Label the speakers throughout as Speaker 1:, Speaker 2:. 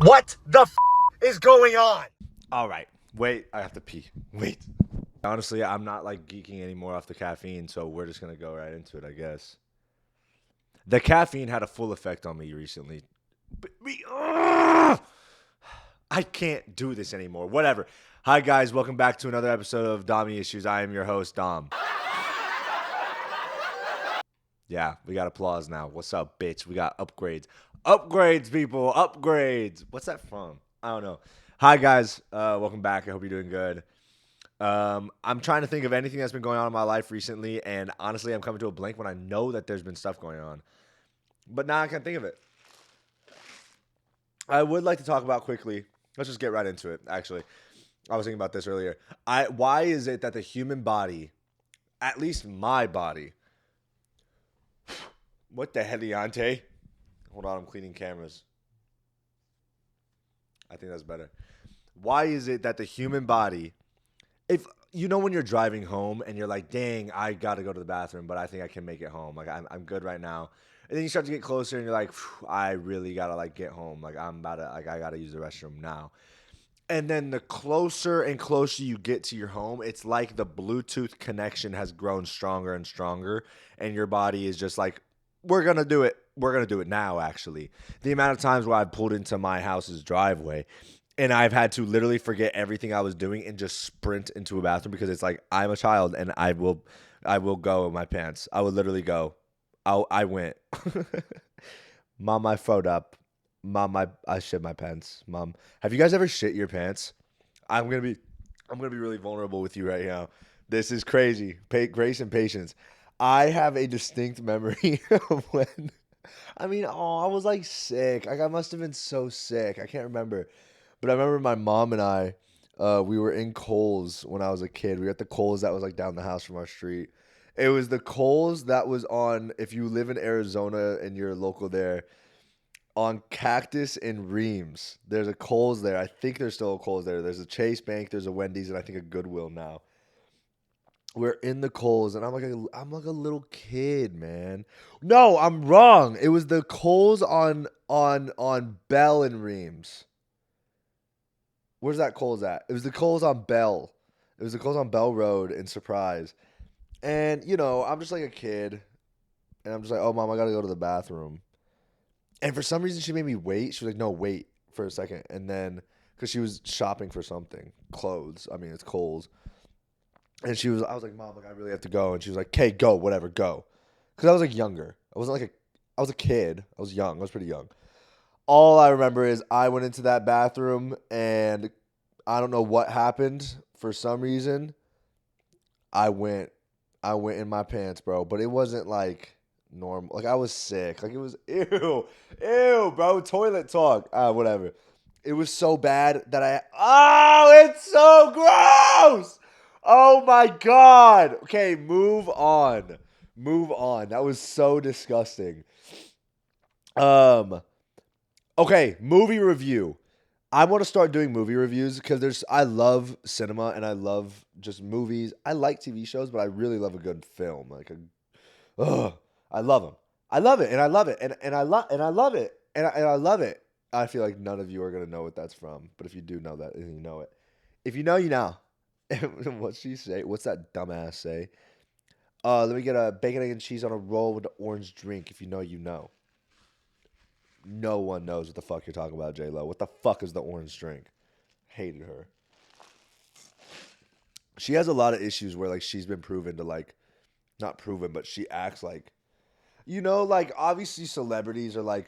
Speaker 1: What the is going on?
Speaker 2: All right. Wait, I have to pee. Wait. Honestly, I'm not like geeking anymore off the caffeine, so we're just gonna go right into it, I guess. The caffeine had a full effect on me recently. I can't do this anymore. Whatever. Hi guys, welcome back to another episode of Dommy Issues. I am your host, Dom. Yeah, we got applause now. What's up, bitch? We got upgrades. Upgrades, people. Upgrades. What's that from? I don't know. Hi guys, welcome back. I hope you're doing good. I'm trying to think of anything that's been going on in my life recently, and honestly, I'm coming to a blank when I know that there's been stuff going on. But now I can't think of it. I would like to talk about quickly. Let's just get right into it, actually. I was thinking about this earlier. Why is it that the human body, at least my body, what the heliante? Hold on, I'm cleaning cameras. I think that's better. Why is it that the human body, if you know when you're driving home and you're like, dang, I gotta go to the bathroom, but I think I can make it home. Like I'm good right now. And then you start to get closer and you're like, I really gotta like get home. Like I'm about to like I gotta use the restroom now. And then the closer and closer you get to your home, it's like the Bluetooth connection has grown stronger and stronger, and your body is just like, we're gonna do it. We're gonna do it now. Actually, the amount of times where I've pulled into my house's driveway and I've had to literally forget everything I was doing and just sprint into a bathroom because it's like I'm a child and I will go in my pants. I would literally go. I went. Mom, I froed up. Mom, I shit my pants. Mom, have you guys ever shit your pants? I'm gonna be I'm gonna be really vulnerable with you right now. This is crazy. Grace and patience. I have a distinct memory of when I was like sick. Like I must have been so sick. I can't remember. But I remember my mom and I, we were in Kohl's when I was a kid. We were at the Kohl's that was like down the house from our street. It was the Kohl's that was on, if you live in Arizona and you're local there, on Cactus and Reams. There's a Kohl's there. I think there's still a Kohl's there. There's a Chase Bank, there's a Wendy's, and I think a Goodwill now. We're in the Kohl's, and I'm like a little kid, man. No, I'm wrong. It was the Kohl's on Bell and Reams. Where's that Kohl's at? It was the Kohl's on Bell. It was the Kohl's on Bell Road in Surprise. And I'm just like a kid, and I'm just like, oh mom, I gotta go to the bathroom. And for some reason, she made me wait. She was like, no, wait for a second. And then, because she was shopping for something, clothes. I mean, it's Kohl's. And I was like, mom, like, I really have to go. And she was like, okay, go, whatever, go. Because I was like younger. I was a kid. I was young. I was pretty young. All I remember is I went into that bathroom and I don't know what happened. For some reason, I went, I went in my pants, bro. But it wasn't like normal. Like I was sick. Like it was ew, bro. Toilet talk. Whatever. It was so bad that it's so gross. Oh my god. Okay, move on. Move on. That was so disgusting. Um. Okay, movie review. I want to start doing movie reviews because I love cinema and I love just movies. I like TV shows, but I really love a good film. Ugh, I love them. I love it, and I love it, and I love it, and I love it. I feel like none of you are gonna know what that's from, but if you do know that, then you know it. If you know, you know. What's she say? What's that dumbass say? Let me get a bacon, egg, and cheese on a roll with an orange drink. If you know, you know. No one knows what the fuck you're talking about, J Lo. What the fuck is the orange drink? Hated her. She has a lot of issues where like she's been proven to like not proven, but she acts like like obviously celebrities are like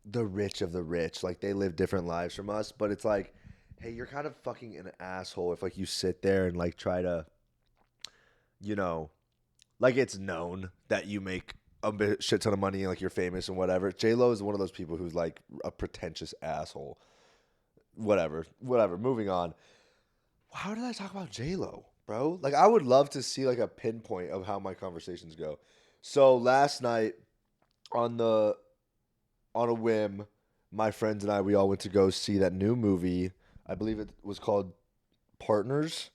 Speaker 2: the rich of the rich. Like they live different lives from us, but it's like, hey, you're kind of fucking an asshole if like you sit there and like try to, you know, like it's known that you make shit ton of money and like you're famous and whatever. J Lo is one of those people who's like a pretentious asshole. Whatever. Moving on. How did I talk about J Lo, bro? Like I would love to see like a pinpoint of how my conversations go. So last night on the on a whim, my friends and I we all went to go see that new movie. I believe it was called Partners.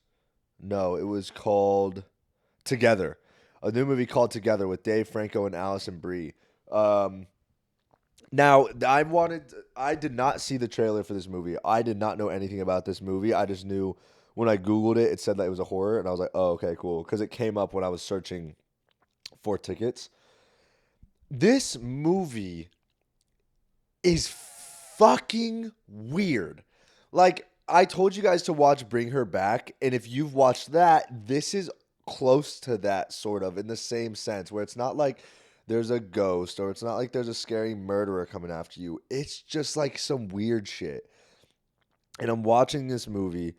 Speaker 2: No, it was called Together. A new movie called Together with Dave Franco and Allison Brie. Um, now I wanted I did not see the trailer for this movie. I did not know anything about this movie. I just knew when I Googled it, it said that it was a horror, and I was like, oh, okay, cool. Because it came up when I was searching for tickets. This movie is fucking weird. Like, I told you guys to watch Bring Her Back, and if you've watched that, this is close to that, sort of, in the same sense, where it's not like there's a ghost or it's not like there's a scary murderer coming after you. It's just like some weird shit. And I'm watching this movie,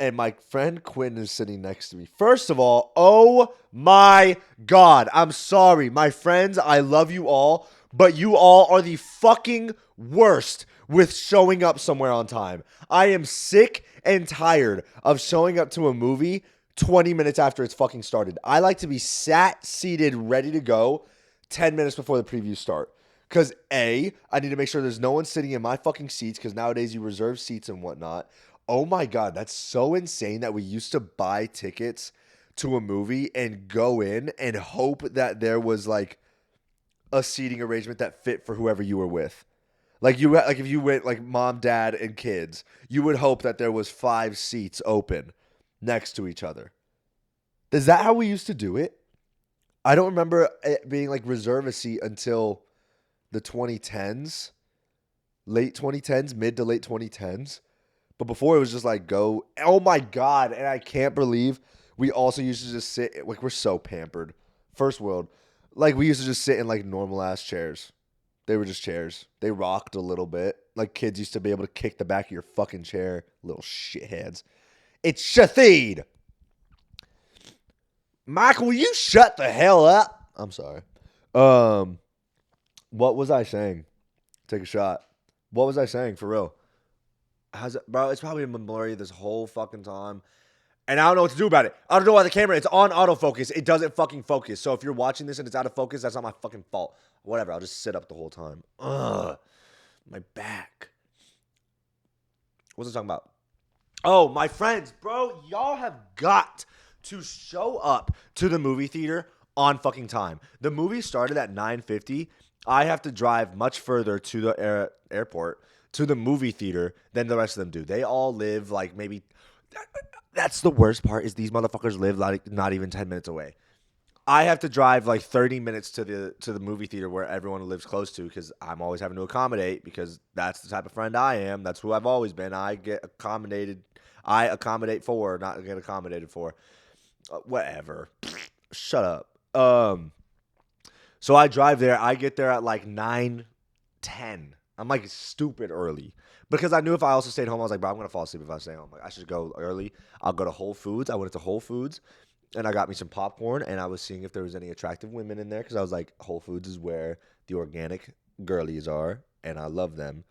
Speaker 2: and my friend Quinn is sitting next to me. First of all, oh my God. I'm sorry. My friends, I love you all, but you all are the fucking worst with showing up somewhere on time. I am sick and tired of showing up to a movie 20 minutes after it's fucking started. I like to be seated, ready to go 10 minutes before the previews start. Because A, I need to make sure there's no one sitting in my fucking seats, because nowadays you reserve seats and whatnot. Oh my God, that's so insane that we used to buy tickets to a movie and go in and hope that there was like a seating arrangement that fit for whoever you were with. Like if you went like mom, dad, and kids, you would hope that there was 5 seats open next to each other. Is that how we used to do it? I don't remember it being like reserve a seat until the 2010s, late 2010s, mid to late 2010s. But before it was just like go, oh my God. And I can't believe we also used to just sit, like we're so pampered. First world. Like we used to just sit in like normal ass chairs. They were just chairs. They rocked a little bit. Like kids used to be able to kick the back of your fucking chair. Little shitheads. It's Shatheed. Michael, will you shut the hell up? I'm sorry. What was I saying? Take a shot. What was I saying for real? Bro, it's probably been blurry this whole fucking time. And I don't know what to do about it. I don't know why the camera, it's on autofocus. It doesn't fucking focus. So if you're watching this and it's out of focus, that's not my fucking fault. Whatever, I'll just sit up the whole time. Ugh. My back. What was I talking about? Oh, my friends. Bro, y'all have got to show up to the movie theater on fucking time. The movie started at 9:50. I have to drive much further to the airport, to the movie theater, than the rest of them do. They all live like maybe... That's the worst part, is these motherfuckers live like not even 10 minutes away. I have to drive like 30 minutes to the movie theater where everyone lives close to, because I'm always having to accommodate, because that's the type of friend I am. That's who I've always been. I get accommodated. I accommodate for, not get accommodated for. Whatever. Shut up. So I drive there. I get there at like 9:10. I'm like stupid early, because I knew if I also stayed home, I was like, bro, I'm going to fall asleep if I stay home. Like, I should go early. I'll go to Whole Foods. I went to Whole Foods, and I got me some popcorn, and I was seeing if there was any attractive women in there, because I was like, Whole Foods is where the organic girlies are, and I love them.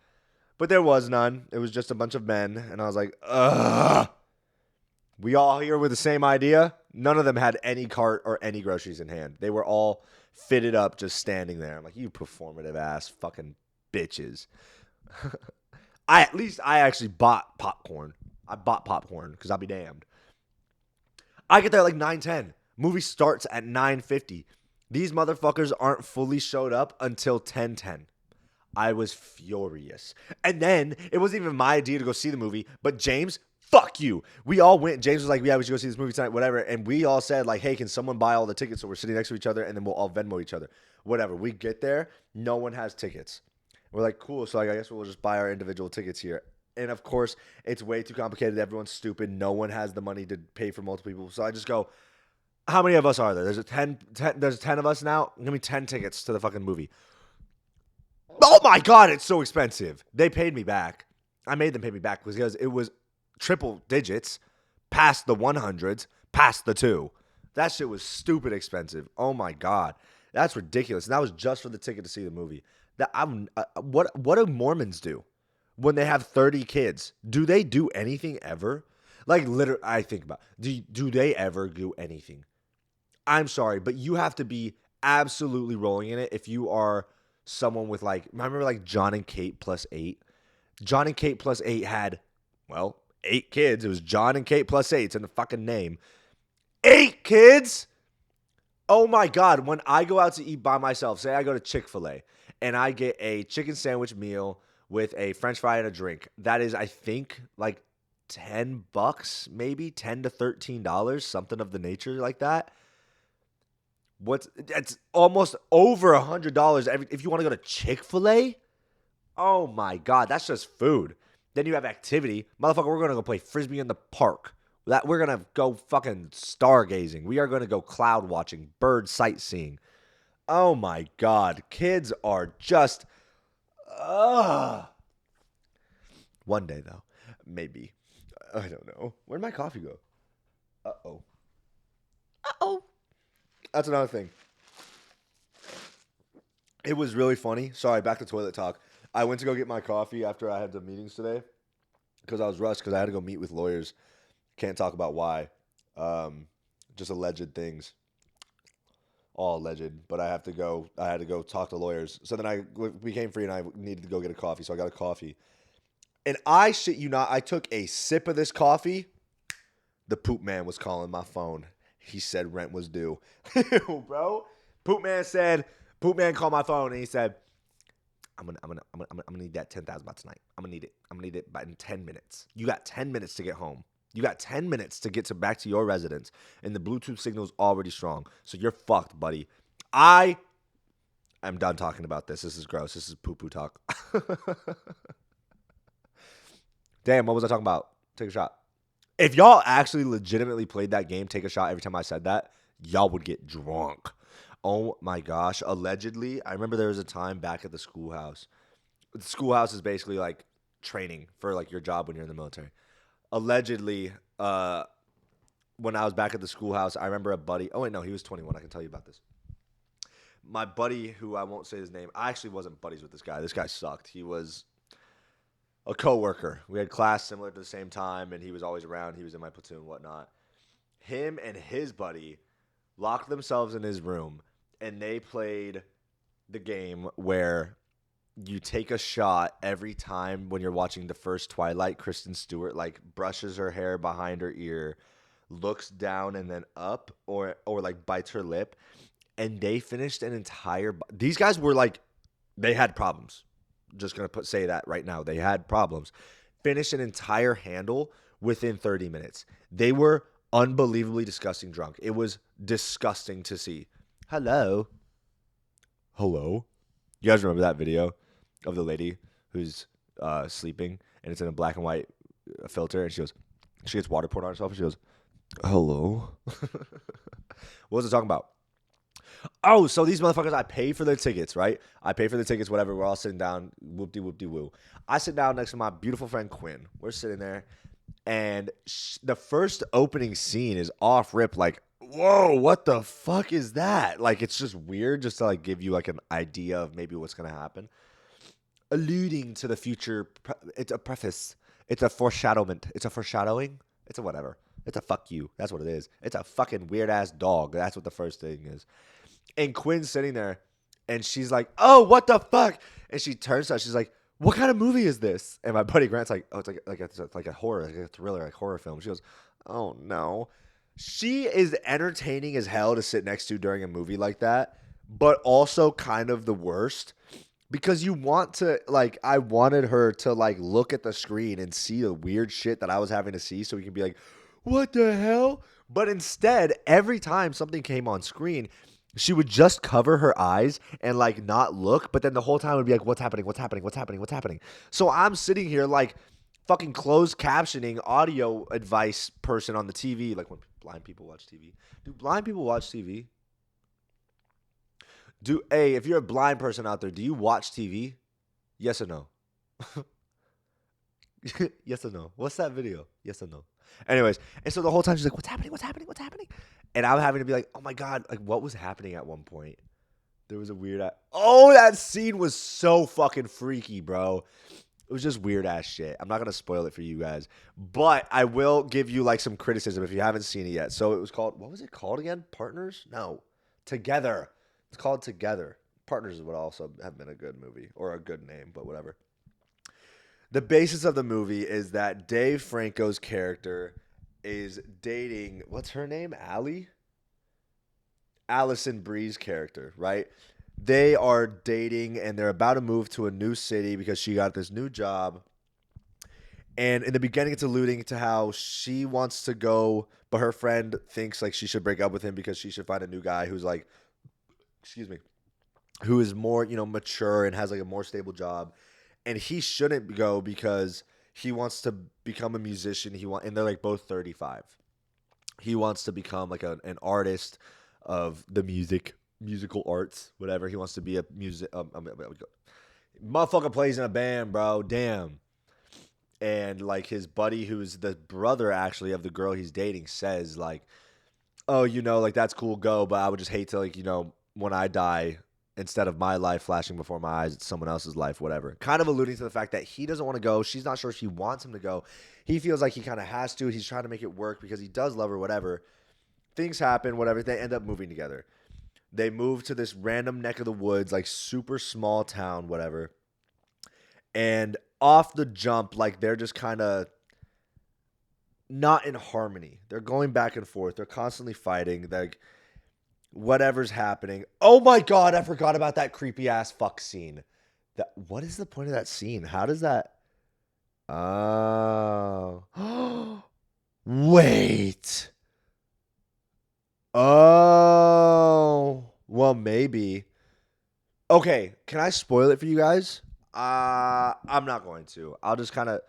Speaker 2: But there was none. It was just a bunch of men, and I was like, ugh. We all here with the same idea? None of them had any cart or any groceries in hand. They were all fitted up, just standing there. I'm like, you performative ass fucking bitches. I actually bought popcorn. I bought popcorn, because I'll be damned. I get there at like 9:10. Movie starts at 9:50. These motherfuckers aren't fully showed up until 10:10. I was furious. And then it wasn't even my idea to go see the movie, but James, fuck you. We all went. James was like, yeah, we should go see this movie tonight, whatever. And we all said, like, hey, can someone buy all the tickets so we're sitting next to each other, and then we'll all Venmo each other. Whatever. We get there. No one has tickets. We're like, cool. So like, I guess we'll just buy our individual tickets here. And of course, it's way too complicated. Everyone's stupid. No one has the money to pay for multiple people. So I just go, how many of us are there? There's 10 of us now. Give me 10 tickets to the fucking movie. Oh my God, it's so expensive. They paid me back. I made them pay me back because it was triple digits, past the 100s, past the 2. That shit was stupid expensive. Oh my God. That's ridiculous. And that was just for the ticket to see the movie. What do Mormons do when they have 30 kids? Do they do anything ever? Like, literally, I think about, do they ever do anything? I'm sorry, but you have to be absolutely rolling in it if you are someone with like, remember like John and Kate plus 8? John and Kate plus 8 had, well, 8 kids. It was John and Kate plus 8. It's in the fucking name. 8 kids? Oh my God. When I go out to eat by myself, say I go to Chick-fil-A and I get a chicken sandwich meal with a French fry and a drink. That is, I think, like $10, maybe $10 to $13, something of the nature like that. It's almost over $100 if you want to go to Chick-fil-A. Oh my God, that's just food. Then you have activity. Motherfucker, we're going to go play Frisbee in the park. We're going to go fucking stargazing. We are going to go cloud watching, bird sightseeing. Oh my God. Kids are just... One day, though. Maybe. I don't know. Where'd my coffee go? Uh-oh. Uh-oh. That's another thing. It was really funny. Sorry, back to toilet talk. I went to go get my coffee after I had the meetings today because I was rushed because I had to go meet with lawyers. Can't talk about why. Just alleged things. All alleged, but I had to go talk to lawyers. So then I became free and I needed to go get a coffee. So I got a coffee. And I shit you not, I took a sip of this coffee. The poop man was calling my phone. He said rent was due. Bro. Poop man called my phone and he said, I'm gonna need that $10,000 by tonight. I'm gonna need it by in 10 minutes. You got 10 minutes to get home. You got 10 minutes to get back to your residence, and the Bluetooth signal is already strong. So you're fucked, buddy. I'm done talking about this. This is gross. This is poo-poo talk. Damn, what was I talking about? Take a shot. If y'all actually legitimately played that game, take a shot every time I said that, y'all would get drunk. Oh my gosh. Allegedly, I remember there was a time back at the schoolhouse. The schoolhouse is basically like training for like your job when you're in the military. Allegedly, when I was back at the schoolhouse, I remember a buddy. Oh, wait, no, he was 21. I can tell you about this. My buddy, who I won't say his name, I actually wasn't buddies with this guy. This guy sucked. He was a coworker. We had class similar to the same time, and he was always around. He was in my platoon and whatnot. Him and his buddy locked themselves in his room, and they played the game where you take a shot every time when you're watching the first Twilight. Kristen Stewart like brushes her hair behind her ear, looks down and then up, or like bites her lip, and they finished an entire. These guys were like, they had problems. Just gonna say that right now. They had problems. Finished an entire handle within 30 minutes. They were unbelievably disgusting drunk. It was disgusting to see. Hello. You guys remember that video of the lady who's sleeping and it's in a black and white filter and she gets water poured on herself and she goes, hello? What was I talking about? Oh, so these motherfuckers, I pay for their tickets, right? I pay for the tickets, whatever. We're all sitting down, whoop-de-whoop-de-woo. I sit down next to my beautiful friend Quinn. We're sitting there, and the first opening scene is off rip, like, whoa, what the fuck is that? Like, it's just weird just to, like, give you, like, an idea of maybe what's going to happen. Alluding to the future, it's a preface. It's a foreshadowment. It's a foreshadowing. It's a whatever. It's a fuck you. That's what it is. It's a fucking weird-ass dog. That's what the first thing is. And Quinn's sitting there, and she's like, oh, what the fuck? And she turns to us. She's like, what kind of movie is this? And my buddy Grant's like, oh, it's like a horror, like a thriller, like horror film. She goes, oh, no. She is entertaining as hell to sit next to during a movie like that, but also kind of the worst. Because you want to, like, I wanted her to, like, look at the screen and see the weird shit that I was having to see so we can be like, what the hell? But instead, every time something came on screen, she would just cover her eyes and, like, not look. But then the whole time would be like, what's happening? What's happening? What's happening? What's happening? So I'm sitting here, like, fucking closed captioning audio advice person on the TV. Like, when blind people watch TV. Do blind people watch TV? Hey, if you're a blind person out there, do you watch TV? Yes or no? Yes or no? What's that video? Yes or no? Anyways, and so the whole time she's like, what's happening? What's happening? What's happening? And I'm having to be like, oh my God, like what was happening at one point? There was a weird oh, that scene was so fucking freaky, bro. It was just weird ass shit. I'm not going to spoil it for you guys, but I will give you like some criticism if you haven't seen it yet. So it was called, what was it called again? Partners? No. Together. It's called Together. Partners would also have been a good movie or a good name, but whatever. The basis of the movie is that Dave Franco's character is dating, what's her name? Allie? Allison Bree's character, right? They are dating and they're about to move to a new city because she got this new job. And in the beginning, it's alluding to how she wants to go, but her friend thinks like she should break up with him because she should find a new guy who's like, excuse me, who is more, mature and has like a more stable job. And he shouldn't go because he wants to become a musician. And they're like both 35. He wants to become like an artist of the musical arts, whatever. He wants to be a music. Motherfucker plays in a band, bro. Damn. And like his buddy, who's the brother actually of the girl he's dating, says like, "Oh, like that's cool, go, but I would just hate to like, when I die, instead of my life flashing before my eyes, it's someone else's life, whatever." Kind of alluding to the fact that he doesn't want to go. She's not sure she wants him to go. He feels like he kind of has to. He's trying to make it work because he does love her, whatever. Things happen, whatever. They end up moving together. They move to this random neck of the woods, like super small town, whatever. And off the jump, like they're just kind of not in harmony. They're going back and forth. They're constantly fighting. Like whatever's happening. Oh my god, I forgot about that creepy ass fuck scene. What is the point of that scene? How does that? Oh, wait. Oh, well, maybe. Okay, can I spoil it for you guys? I'm not going to. I'll just kind of.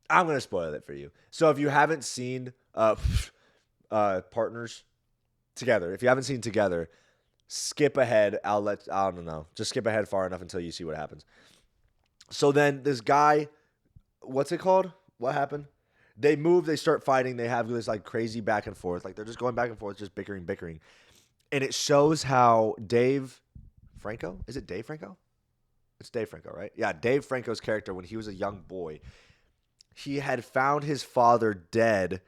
Speaker 2: I'm gonna spoil it for you. So if you haven't seen Partners Together, if you haven't seen Together, skip ahead. I don't know. Just skip ahead far enough until you see what happens. So then this guy, what's it called? What happened? They move, they start fighting, they have this like crazy back and forth. Like they're just going back and forth, just bickering. And it shows how Dave Franco, is it Dave Franco? It's Dave Franco, right? Yeah, Dave Franco's character when he was a young boy, he had found his father dead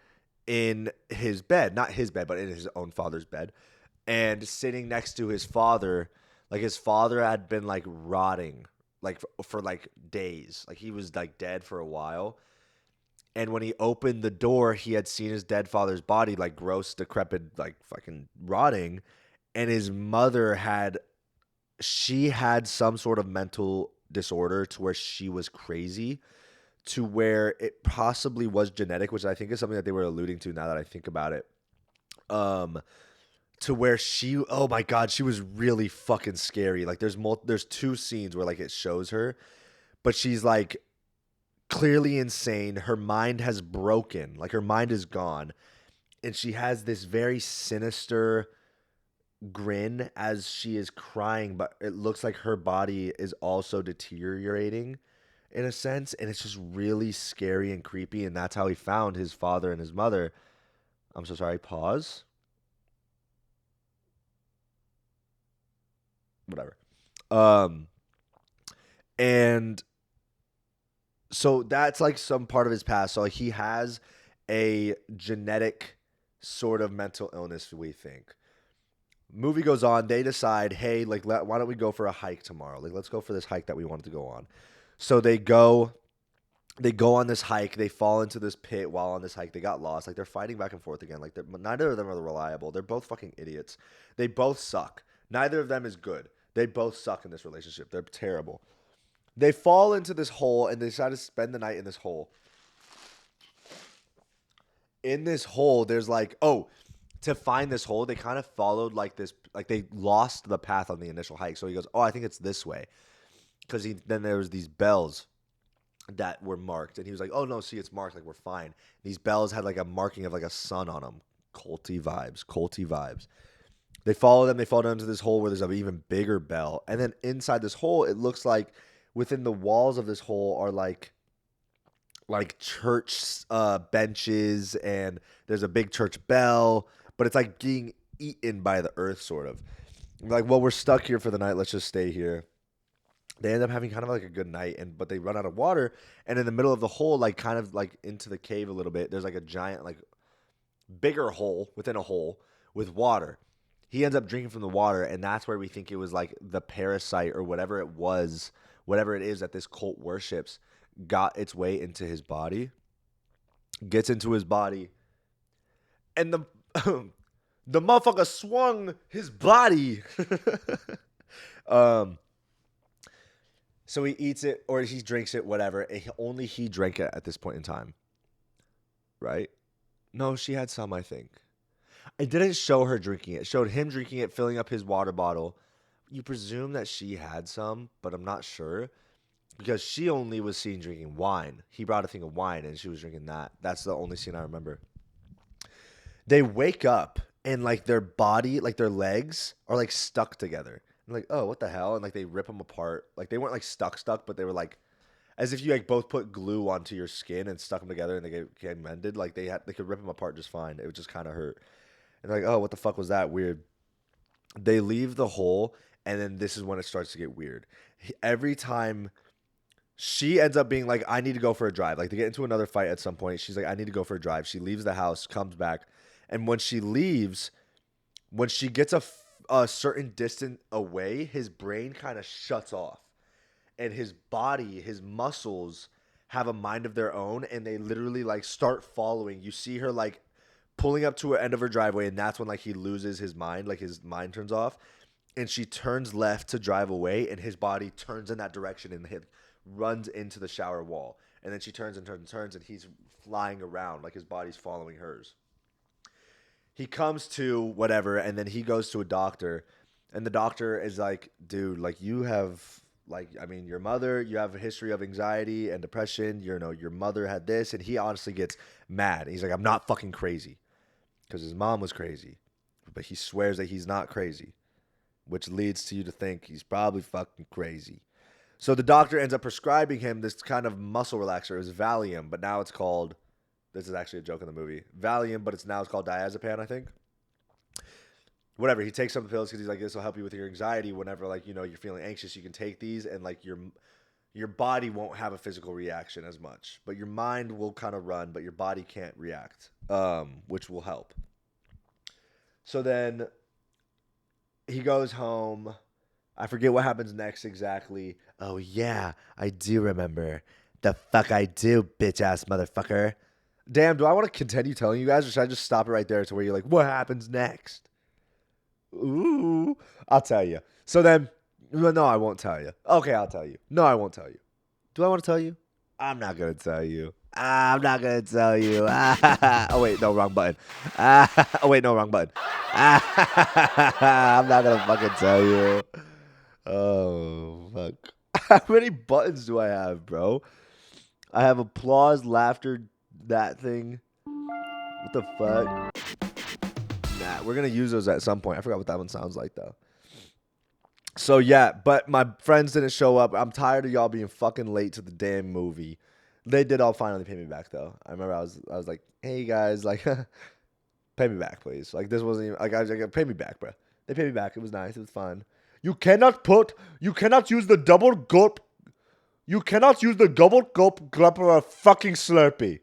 Speaker 2: in his bed, not his bed, but in his own father's bed. And sitting next to his father, like his father had been like rotting like for like days. Like he was like dead for a while. And when he opened the door, he had seen his dead father's body, like gross, decrepit, like fucking rotting. And his mother she had some sort of mental disorder to where she was crazy, to where it possibly was genetic, which I think is something that they were alluding to now that I think about it. Um, to where oh my God, she was really fucking scary. Like there's two scenes where like it shows her, but she's like clearly insane. Her mind has broken. Like her mind is gone. And she has this very sinister grin as she is crying, but it looks like her body is also deteriorating in a sense. And it's just really scary and creepy. And that's how he found his father and his mother. I'm so sorry. Pause. Whatever. Um, and so that's like some part of his past. So like he has a genetic sort of mental illness, we think. Movie goes on. They decide, hey, like, why don't we go for a hike tomorrow? Like, let's go for this hike that we wanted to go on. So they go. They go on this hike. They fall into this pit while on this hike. They got lost. Like they're fighting back and forth again. Like neither of them are reliable. They're both fucking idiots. They both suck. Neither of them is good. They both suck in this relationship. They're terrible. They fall into this hole and they decide to spend the night in this hole. In this hole, there's like, to find this hole, they kind of followed like this, like they lost the path on the initial hike. So he goes, I think it's this way. Because then there was these bells that were marked. And he was like, oh, no, see, it's marked. Like, we're fine. These bells had like a marking of like a sun on them. Culty vibes. They follow them. They fall down to this hole where there's an even bigger bell. And then inside this hole, it looks like within the walls of this hole are like church benches, and there's a big church bell, but it's like being eaten by the earth, sort of. Like, well, we're stuck here for the night. Let's just stay here. They end up having kind of like a good night, but they run out of water, and in the middle of the hole, like kind of like into the cave a little bit, there's like a giant, like bigger hole within a hole with water. He ends up drinking from the water, and that's where we think it was like the parasite or whatever it was, whatever it is that this cult worships, got its way into his body, gets into his body, and The motherfucker swung his body. um, so he eats it or he drinks it, whatever. Only he drank it at this point in time, right? No, she had some, I think. It didn't show her drinking it. It showed him drinking it, filling up his water bottle. You presume that she had some, but I'm not sure because she only was seen drinking wine. He brought a thing of wine and she was drinking that. That's the only scene I remember. They wake up and like their body, like their legs are like stuck together. I'm like, oh, what the hell? And like they rip them apart. Like they weren't like stuck, but they were like as if you like both put glue onto your skin and stuck them together and they get mended. Like they could rip them apart just fine. It would just kind of hurt. And they're like, oh, what the fuck was that? Weird. They leave the hole, and then this is when it starts to get weird. Every time she ends up being like, I need to go for a drive. Like they get into another fight at some point. She's like, I need to go for a drive. She leaves the house, comes back, and when she leaves, when she gets a certain distance away, his brain kind of shuts off, and his body, his muscles have a mind of their own, and they literally like start following. You see her like pulling up to an end of her driveway, and that's when like he loses his mind, like his mind turns off, and she turns left to drive away, and his body turns in that direction and runs into the shower wall, and then she turns and turns and turns, and he's flying around like his body's following hers. He comes to whatever, and then he goes to a doctor, and the doctor is like, dude, like you have like, I mean, your mother, you have a history of anxiety and depression. You know, your mother had this, and he honestly gets mad. He's like, I'm not fucking crazy. Because his mom was crazy, but he swears that he's not crazy, which leads to you to think he's probably fucking crazy. So the doctor ends up prescribing him this kind of muscle relaxer. It was Valium, but now it's called, this is actually a joke in the movie, Valium, but it's called diazepam, I think. Whatever, he takes some pills because he's like, this will help you with your anxiety whenever, like, you know, you're feeling anxious. You can take these and, like, your body won't have a physical reaction as much, but your mind will kind of run, but your body can't react, which will help. So then he goes home. I forget what happens next exactly. Oh, yeah, I do remember. The fuck I do, bitch-ass motherfucker. Damn, do I want to continue telling you guys, or should I just stop it right there to where you're like, what happens next? Ooh, I'll tell you. So then, no, I won't tell you. Okay, I'll tell you. No, I won't tell you. Do I want to tell you? I'm not going to tell you. I'm not going to tell you. Oh, wait, no, wrong button. Oh, wait, no, wrong button. I'm not going to fucking tell you. Oh, fuck. How many buttons do I have, bro? I have applause, laughter, that thing. What the fuck? Nah, we're going to use those at some point. I forgot what that one sounds like, though. So, yeah, but my friends didn't show up. I'm tired of y'all being fucking late to the damn movie. They did all finally pay me back, though. I remember I was like, hey, guys, like, pay me back, please. Like, this wasn't even, like, I was like, pay me back, bro. They paid me back. It was nice. It was fun. You cannot use the double gulp. You cannot use the double gulp of a fucking Slurpee.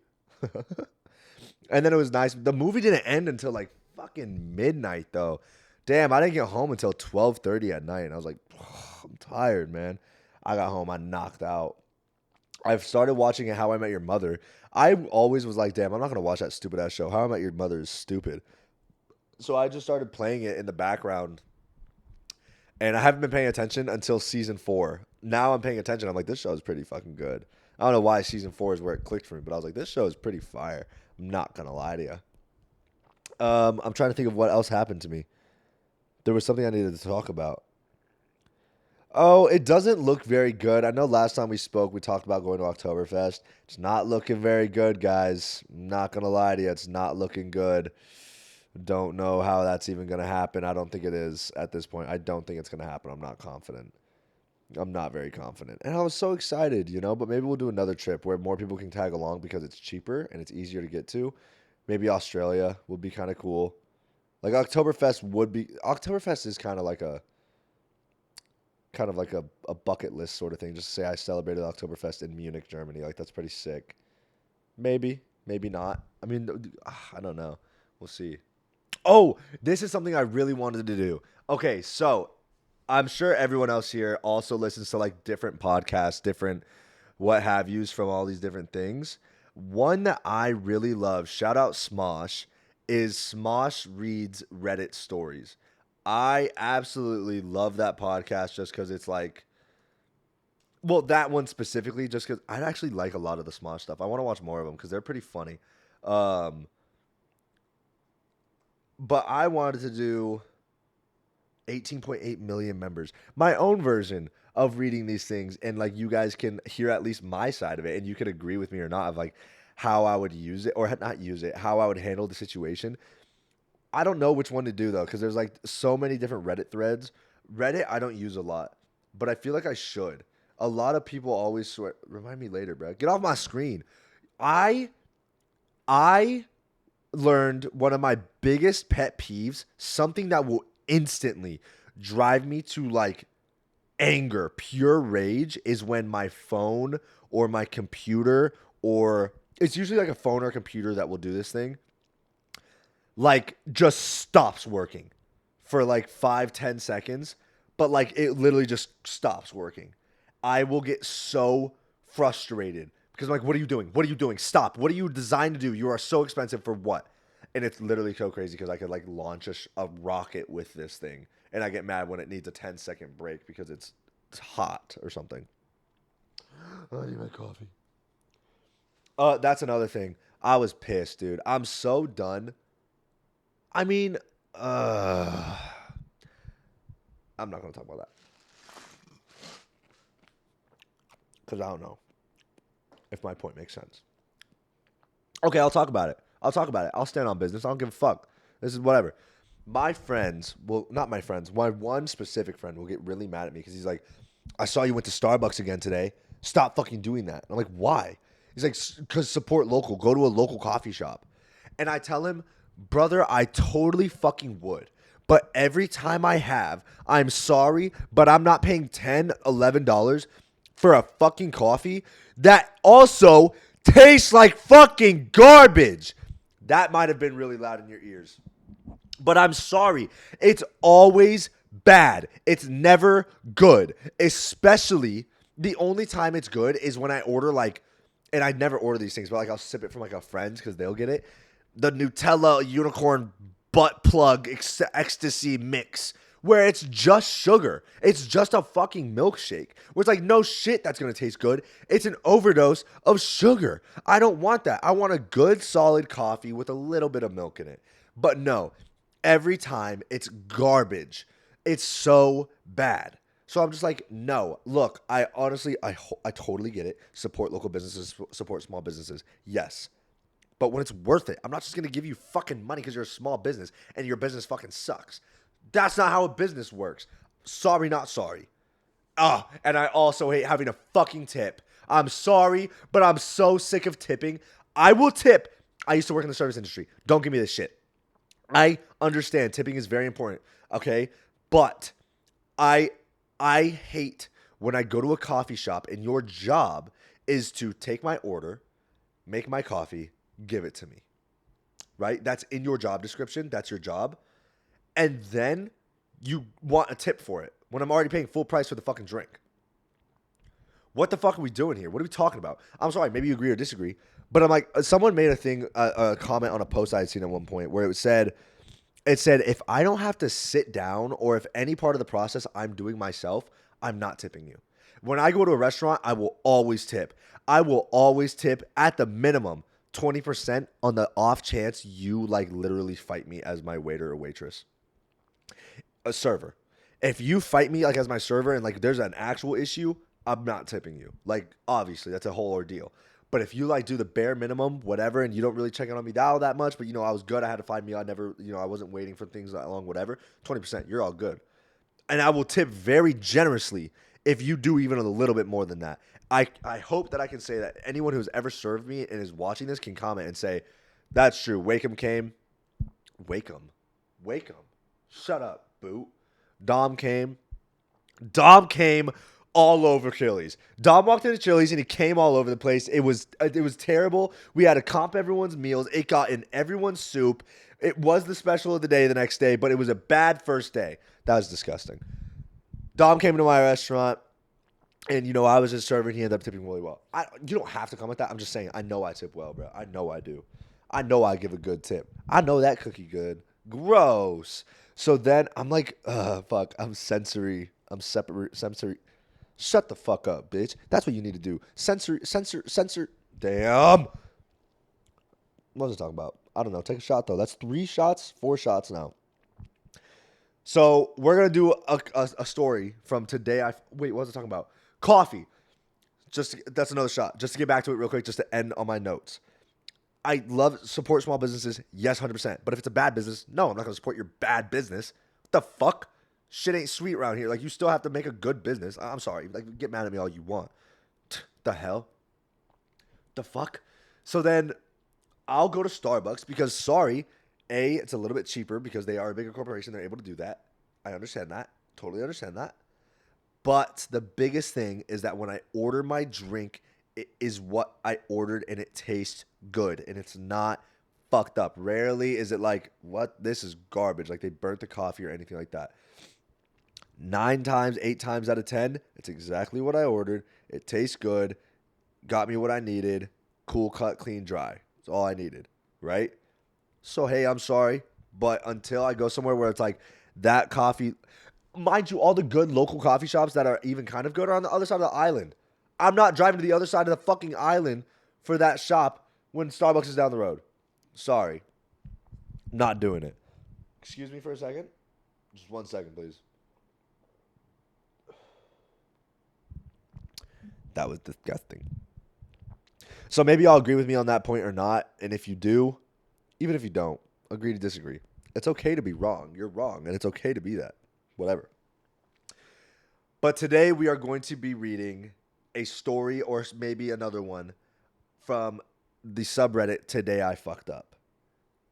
Speaker 2: And then it was nice. The movie didn't end until, like, fucking midnight, though. Damn, I didn't get home until 12:30 at night. And I was like, oh, I'm tired, man. I got home. I knocked out. I've started watching How I Met Your Mother. I always was like, damn, I'm not going to watch that stupid-ass show. How I Met Your Mother is stupid. So I just started playing it in the background. And I haven't been paying attention until season 4. Now I'm paying attention. I'm like, this show is pretty fucking good. I don't know why season 4 is where it clicked for me. But I was like, this show is pretty fire. I'm not going to lie to you. I'm trying to think of what else happened to me. There was something I needed to talk about. Oh, it doesn't look very good. I know last time we spoke, we talked about going to Oktoberfest. It's not looking very good, guys. I'm not going to lie to you. It's not looking good. Don't know how that's even going to happen. I don't think it is at this point. I don't think it's going to happen. I'm not confident. I'm not very confident. And I was so excited, you know, but maybe we'll do another trip where more people can tag along because it's cheaper and it's easier to get to. Maybe Australia would be kind of cool. Like Oktoberfest is kind of like a bucket list sort of thing. Just to say I celebrated Oktoberfest in Munich, Germany. Like that's pretty sick. Maybe not. I mean, I don't know. We'll see. Oh, this is something I really wanted to do. Okay, so I'm sure everyone else here also listens to like different podcasts, different what have yous from all these different things. One that I really love, shout out Smosh, is Smosh Reads Reddit Stories. I absolutely love that podcast just because it's like, well, that one specifically, just because I actually like a lot of the Smosh stuff. I want to watch more of them because they're pretty funny. Um, but I wanted to do 18.8 million members. My own version of reading these things, and like you guys can hear at least my side of it, and you can agree with me or not of like how I would use it or not use it, how I would handle the situation. I don't know which one to do though, because there's like so many different Reddit threads. Reddit I don't use a lot, but I feel like I should. A lot of people always swear. Remind me later, bro. Get off my screen. I I learned one of my biggest pet peeves, something that will instantly drive me to like anger, pure rage, is when my phone or my computer, or it's usually like a phone or computer that will do this thing, like just stops working for like 5-10 seconds, but like it literally just stops working. I will get so frustrated because I'm like, what are you doing? What are you doing? Stop. What are you designed to do? You are so expensive for what? And it's literally so crazy because I could like launch a rocket with this thing, and I get mad when it needs a 10-second break because it's hot or something. I need my coffee. That's another thing. I was pissed, dude. I'm so done. I mean, uh, I'm not gonna talk about that because I don't know if my point makes sense. Okay, I'll talk about it. I'll stand on business. I don't give a fuck. This is whatever. My friends, well, not my friends. My one specific friend will get really mad at me because he's like, I saw you went to Starbucks again today. Stop fucking doing that. And I'm like, why? He's like, because support local. Go to a local coffee shop. And I tell him, brother, I totally fucking would. But every time I have, I'm sorry, but I'm not paying $10, $11 for a fucking coffee that also tastes like fucking garbage. That might have been really loud in your ears. But I'm sorry. It's always bad. It's never good. Especially the only time it's good is when I order like, and I never order these things, but like I'll sip it from like a friend's because they'll get it. The Nutella unicorn butt plug ecstasy mix where it's just sugar. It's just a fucking milkshake. Where it's like, no shit, that's going to taste good. It's an overdose of sugar. I don't want that. I want a good solid coffee with a little bit of milk in it. But no, every time it's garbage. It's so bad. So I'm just like, no. Look, I honestly, I totally get it. Support local businesses, support small businesses. Yes. But when it's worth it, I'm not just going to give you fucking money because you're a small business and your business fucking sucks. That's not how a business works. Sorry, not sorry. And I also hate having a fucking tip. I'm sorry, but I'm so sick of tipping. I will tip. I used to work in the service industry. Don't give me this shit. I understand tipping is very important, okay? But I hate when I go to a coffee shop and your job is to take my order, make my coffee, give it to me. Right? That's in your job description. That's your job. And then you want a tip for it when I'm already paying full price for the fucking drink. What the fuck are we doing here? What are we talking about? I'm sorry, maybe you agree or disagree, but I'm like, someone made a comment on a post I had seen at one point where it said, if I don't have to sit down or if any part of the process I'm doing myself, I'm not tipping you. When I go to a restaurant, I will always tip. I will always tip at the minimum 20% on the off chance you like literally fight me as my waiter or waitress. A server. If you fight me like as my server and like there's an actual issue, I'm not tipping you. Like obviously that's a whole ordeal. But if you like do the bare minimum, whatever, and you don't really check in on me that much, but you know I was good. I had a fine meal. I never, I wasn't waiting for things that long. Whatever. 20%. You're all good. And I will tip very generously if you do even a little bit more than that. I hope that I can say that anyone who's ever served me and is watching this can comment and say, that's true. Wakeham came. Wakeham. Shut up, boot. Dom came all over Chili's. Dom walked into Chili's and he came all over the place. It was terrible. We had to comp everyone's meals. It got in everyone's soup. It was the special of the day the next day, but it was a bad first day. That was disgusting. Dom came to my restaurant, and I was just serving. He ended up tipping really well. You don't have to comment that. I'm just saying. I know I tip well, bro. I know I do. I know I give a good tip. I know that cookie good. Gross. So then I'm like, fuck. I'm sensory. I'm separate. Sensory. Shut the fuck up, bitch. That's what you need to do. Censor. Damn. What was I talking about? I don't know. Take a shot though. That's 3 shots, 4 shots now. So we're gonna do a story from today. Wait, what was I talking about? Coffee. That's another shot. Just to get back to it real quick, just to end on my notes. I love support small businesses. Yes, 100%. But if it's a bad business, no, I'm not gonna support your bad business. What the fuck? Shit ain't sweet around here. Like, you still have to make a good business. I'm sorry. Like, get mad at me all you want. The hell? The fuck? So then I'll go to Starbucks because, sorry, A, it's a little bit cheaper because they are a bigger corporation. They're able to do that. I understand that. Totally understand that. But the biggest thing is that when I order my drink, it is what I ordered and it tastes good and it's not fucked up. Rarely is it like, what? This is garbage. Like, they burnt the coffee or anything like that. 9 times, 8 times out of 10, it's exactly what I ordered. It tastes good. Got me what I needed. Cool, cut, clean, dry. That's all I needed, right? So, hey, I'm sorry. But until I go somewhere where it's like that coffee, mind you, all the good local coffee shops that are even kind of good are on the other side of the island. I'm not driving to the other side of the fucking island for that shop when Starbucks is down the road. Sorry. Not doing it. Excuse me for a second. Just 1 second, please. That was disgusting. So maybe y'all agree with me on that point or not. And if you do, even if you don't, agree to disagree. It's okay to be wrong. You're wrong. And it's okay to be that. Whatever. But today we are going to be reading a story or maybe another one from the subreddit Today I Fucked Up.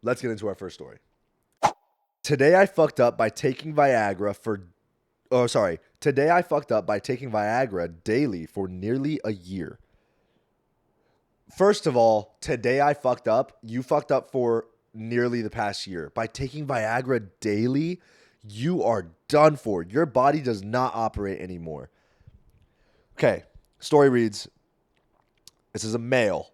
Speaker 2: Let's get into our first story. Today I fucked up by taking Viagra Today I fucked up by taking Viagra daily for nearly a year. First of all, today I fucked up. You fucked up for nearly the past year. By taking Viagra daily, you are done for. Your body does not operate anymore. Okay, story reads, this is a male.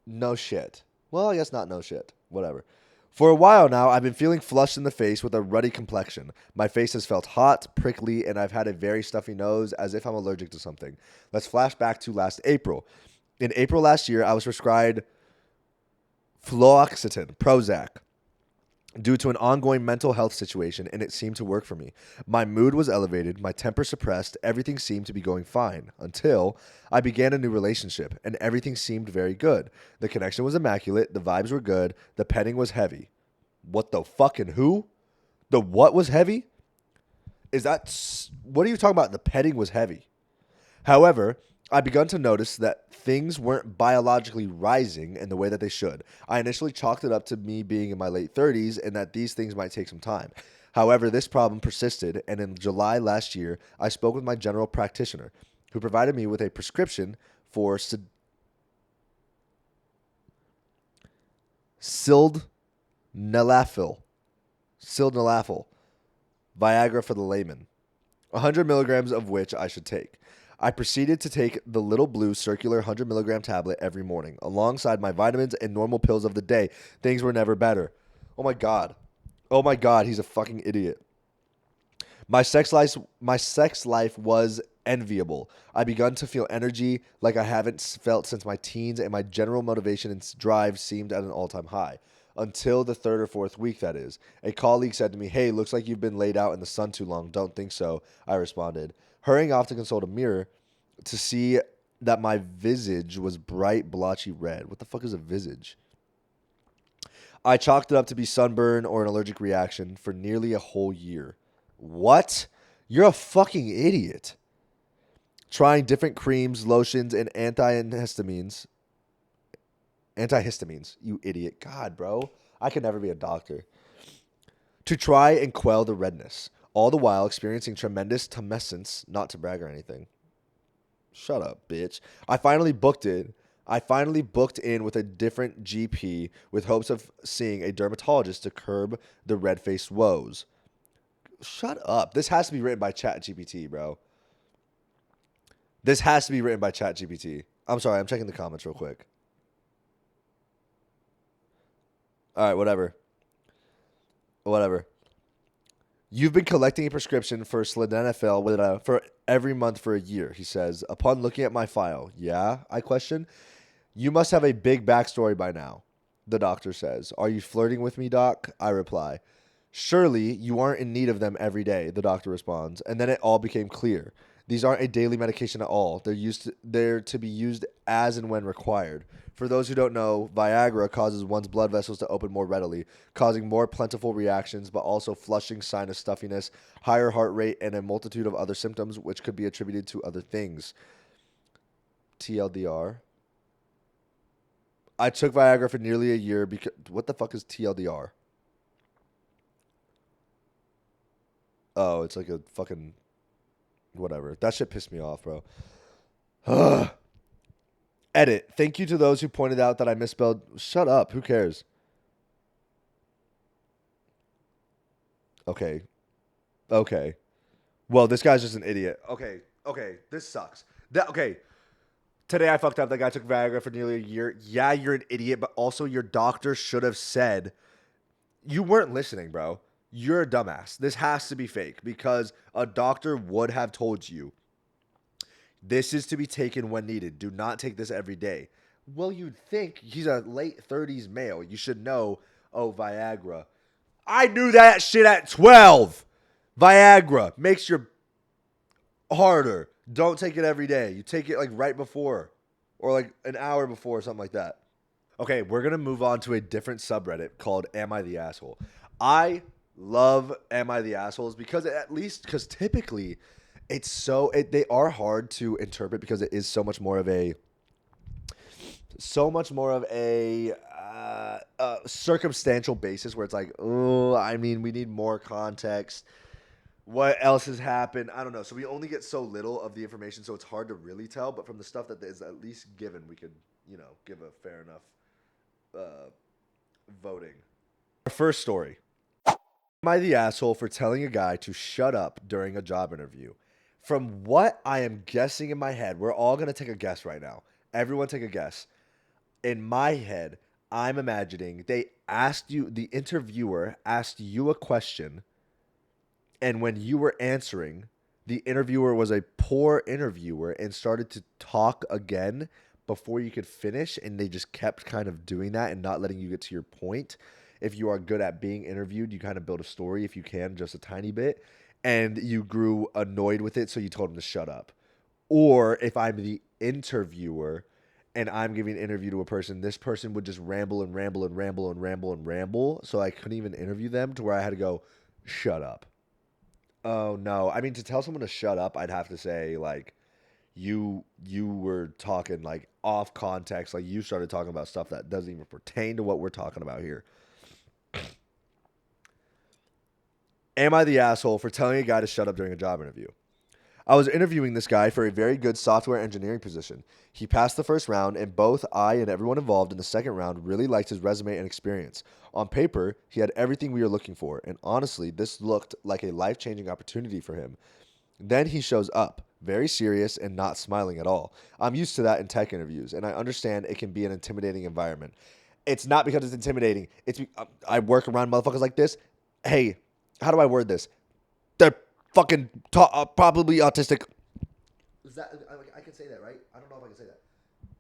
Speaker 2: No shit. Well, I guess not no shit. Whatever. For a while now, I've been feeling flushed in the face with a ruddy complexion. My face has felt hot, prickly, and I've had a very stuffy nose as if I'm allergic to something. Let's flash back to last April. In April last year, I was prescribed fluoxetine, Prozac, due to an ongoing mental health situation, and it seemed to work for me. My mood was elevated, my temper suppressed, everything seemed to be going fine, until I began a new relationship, and everything seemed very good. The connection was immaculate, the vibes were good, the petting was heavy. What the fucking who? The what was heavy? What are you talking about? The petting was heavy. However, I begun to notice that things weren't biologically rising in the way that they should. I initially chalked it up to me being in my late 30s and that these things might take some time. However, this problem persisted, and in July last year, I spoke with my general practitioner, who provided me with a prescription for sildenafil, Viagra for the layman, 100 milligrams of which I should take. I proceeded to take the little blue circular 100 milligram tablet every morning, alongside my vitamins and normal pills of the day. Things were never better. Oh my God. Oh my God, he's a fucking idiot. My sex life was enviable. I begun to feel energy like I haven't felt since my teens, and my general motivation and drive seemed at an all-time high. Until the 3rd or 4th week, that is. A colleague said to me, "Hey, looks like you've been laid out in the sun too long." "Don't think so," I responded, hurrying off to consult a mirror to see that my visage was bright, blotchy red. What the fuck is a visage? I chalked it up to be sunburn or an allergic reaction for nearly a whole year. What? You're a fucking idiot. Trying different creams, lotions, and antihistamines. Antihistamines, you idiot. God, bro. I could never be a doctor. To try and quell the redness, all the while experiencing tremendous tumescence, not to brag or anything. Shut up, bitch. I finally booked in with a different GP with hopes of seeing a dermatologist to curb the red-faced woes. Shut up. This has to be written by ChatGPT, bro. This has to be written by ChatGPT. I'm sorry, I'm checking the comments real quick. All right, whatever. Whatever. You've been collecting a prescription for sildenafil for every month for a year, he says. Upon looking at my file, yeah, I question. You must have a big backstory by now, the doctor says. Are you flirting with me, doc? I reply. Surely you aren't in need of them every day, the doctor responds. And then it all became clear. These aren't a daily medication at all. They're to be used as and when required. For those who don't know, Viagra causes one's blood vessels to open more readily, causing more plentiful reactions, but also flushing, sinus stuffiness, higher heart rate, and a multitude of other symptoms which could be attributed to other things. TLDR. I took Viagra for nearly a year because what the fuck is TLDR? Oh, it's like a fucking whatever. That shit pissed me off, bro. Edit. Thank you to those who pointed out that I misspelled. Shut up. Who cares? Okay. Okay. Well, this guy's just an idiot. Okay. Okay. This sucks. Okay. Today I fucked up. That guy took Viagra for nearly a year. Yeah, you're an idiot, but also your doctor should have said you weren't listening, bro. You're a dumbass. This has to be fake because a doctor would have told you this is to be taken when needed. Do not take this every day. Well, you'd think he's a late 30s male. You should know, oh, Viagra. I knew that shit at 12. Viagra makes your harder. Don't take it every day. You take it like right before or like an hour before or something like that. Okay, we're going to move on to a different subreddit called Am I the Asshole? I love Am I the Assholes because because typically they are hard to interpret because it is so much more of a circumstantial basis where it's like, oh, I mean, we need more context. What else has happened? I don't know. So we only get so little of the information, so it's hard to really tell. But from the stuff that is at least given, we could, give a fair enough uh, voting. Our first story. Am I the asshole for telling a guy to shut up during a job interview? From what I am guessing in my head, we're all going to take a guess right now. Everyone take a guess. In my head, I'm imagining the interviewer asked you a question, and when you were answering, the interviewer was a poor interviewer and started to talk again before you could finish, and they just kept kind of doing that and not letting you get to your point. If you are good at being interviewed, you kind of build a story if you can, just a tiny bit, and you grew annoyed with it, so you told him to shut up. Or if I'm the interviewer and I'm giving an interview to a person, this person would just ramble and ramble and ramble and ramble and ramble, so I couldn't even interview them to where I had to go, shut up. Oh no. I mean, to tell someone to shut up, I'd have to say like you were talking like off context, like you started talking about stuff that doesn't even pertain to what we're talking about here. Am I the asshole for telling a guy to shut up during a job interview? I was interviewing this guy for a very good software engineering position. He passed the first round, and both I and everyone involved in the second round really liked his resume and experience. On paper, he had everything we were looking for, and honestly, this looked like a life changing opportunity for him. Then he shows up, very serious and not smiling at all. I'm used to that in tech interviews, and I understand it can be an intimidating environment. It's not because it's intimidating. I work around motherfuckers like this. Hey, how do I word this? They're fucking probably autistic. Is that I can say that, right? I don't know if I can say that.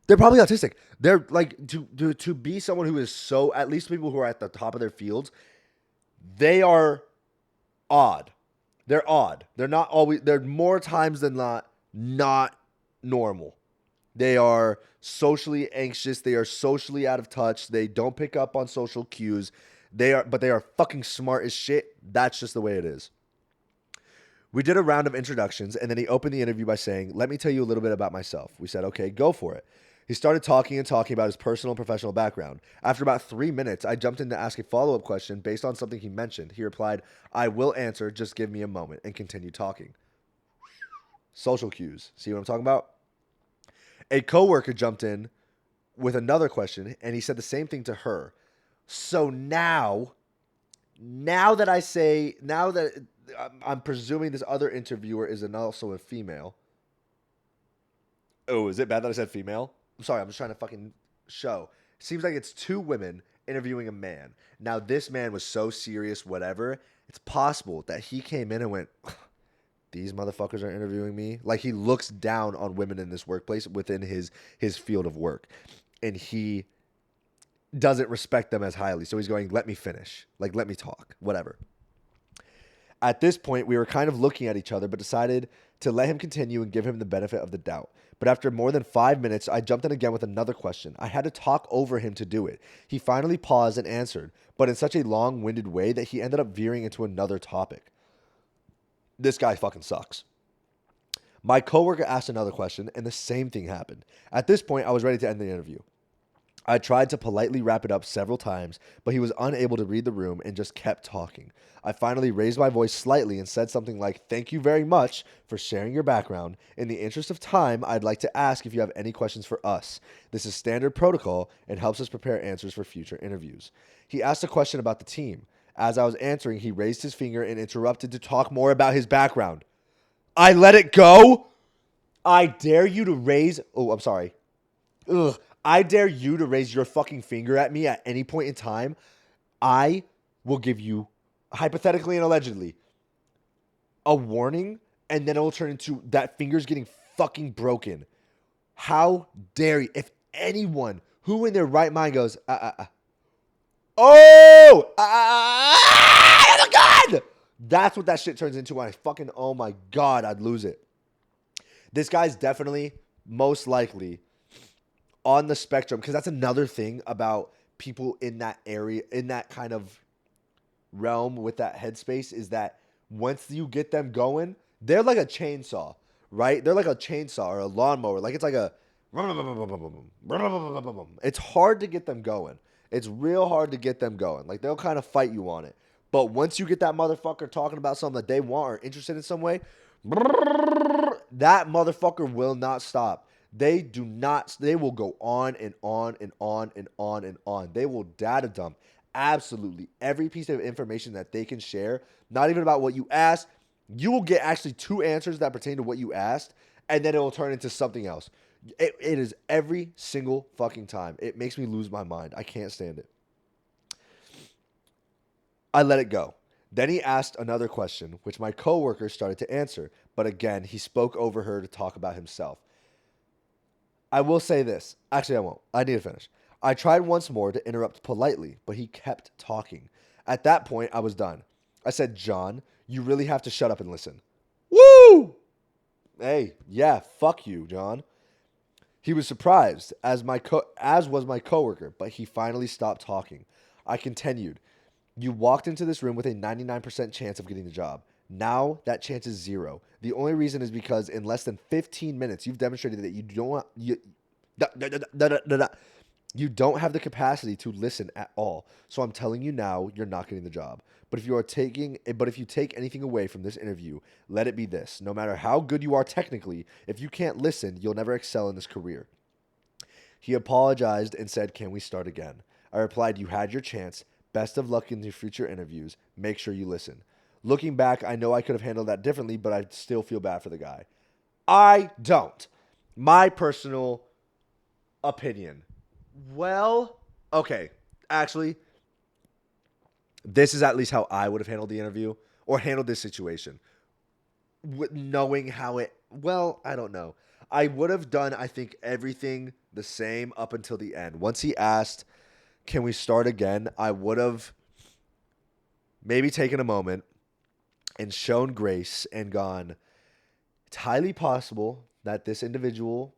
Speaker 2: They're probably autistic. They're like to be someone who is so, at least people who are at the top of their fields, they are odd. They're odd. They're not always. They're more times than not normal. They are socially anxious. They are socially out of touch. They don't pick up on social cues. But they are fucking smart as shit. That's just the way it is. We did a round of introductions, and then he opened the interview by saying, "Let me tell you a little bit about myself." We said, "Okay, go for it." He started talking and talking about his personal and professional background. After about 3 minutes, I jumped in to ask a follow-up question based on something he mentioned. He replied, "I will answer, just give me a moment," and continued talking. Social cues. See what I'm talking about? A coworker jumped in with another question, and he said the same thing to her. So now that I'm presuming this other interviewer is also a female. Oh, is it bad that I said female? I'm sorry, I'm just trying to fucking show. Seems like it's two women interviewing a man. Now, this man was so serious, whatever. It's possible that he came in and went, these motherfuckers are interviewing me. Like, he looks down on women in this workplace within his field of work. And he doesn't respect them as highly. So he's going, let me finish. Like, let me talk. Whatever. At this point, we were kind of looking at each other, but decided to let him continue and give him the benefit of the doubt. But after more than 5 minutes, I jumped in again with another question. I had to talk over him to do it. He finally paused and answered, but in such a long-winded way that he ended up veering into another topic. This guy fucking sucks. My coworker asked another question, and the same thing happened. At this point, I was ready to end the interview. I tried to politely wrap it up several times, but he was unable to read the room and just kept talking. I finally raised my voice slightly and said something like, "Thank you very much for sharing your background. In the interest of time, I'd like to ask if you have any questions for us. This is standard protocol and helps us prepare answers for future interviews." He asked a question about the team. As I was answering, he raised his finger and interrupted to talk more about his background. I let it go. I dare you to raise... Oh, I'm sorry. Ugh. I dare you to raise your fucking finger at me at any point in time. I will give you, hypothetically and allegedly, a warning, and then it will turn into that finger's getting fucking broken. How dare you? If anyone who in their right mind goes, oh, oh my God! That's what that shit turns into when I fucking, oh my God, I'd lose it. This guy's definitely, most likely, on the spectrum, because that's another thing about people in that area, in that kind of realm with that headspace, is that once you get them going, they're like a chainsaw, right? They're like a chainsaw or a lawnmower. Like, it's like a... It's hard to get them going. It's real hard to get them going. Like, they'll kind of fight you on it. But once you get that motherfucker talking about something that they want or interested in some way, that motherfucker will not stop. They do not, they will go on and on and on and on and on. They will data dump absolutely every piece of information that they can share, not even about what you asked. You will get actually 2 answers that pertain to what you asked, and then it will turn into something else. It is every single fucking time. It makes me lose my mind. I can't stand it. I let it go. Then he asked another question, which my coworker started to answer, but again, he spoke over her to talk about himself. I will say this. Actually, I won't. I need to finish. I tried once more to interrupt politely, but he kept talking. At that point, I was done. I said, "John, you really have to shut up and listen." Woo! Hey, yeah, fuck you, John. He was surprised, as was my coworker, but he finally stopped talking. I continued. You walked into this room with a 99% chance of getting the job. Now that chance is 0. The only reason is because in less than 15 minutes, you've demonstrated that you don't have the capacity to listen at all. So I'm telling you now, you're not getting the job. But if you take anything away from this interview, let it be this. No matter how good you are technically, if you can't listen, you'll never excel in this career. He apologized and said, "Can we start again?" I replied, "You had your chance. Best of luck in your future interviews. Make sure you listen." Looking back, I know I could have handled that differently, but I still feel bad for the guy. I don't. My personal opinion. Well, okay. Actually, this is at least how I would have handled the interview or handled this situation. Knowing how it, well, I don't know. I would have done, I think, everything the same up until the end. Once he asked, "Can we start again?" I would have maybe taken a moment and shown grace and gone, it's highly possible that this individual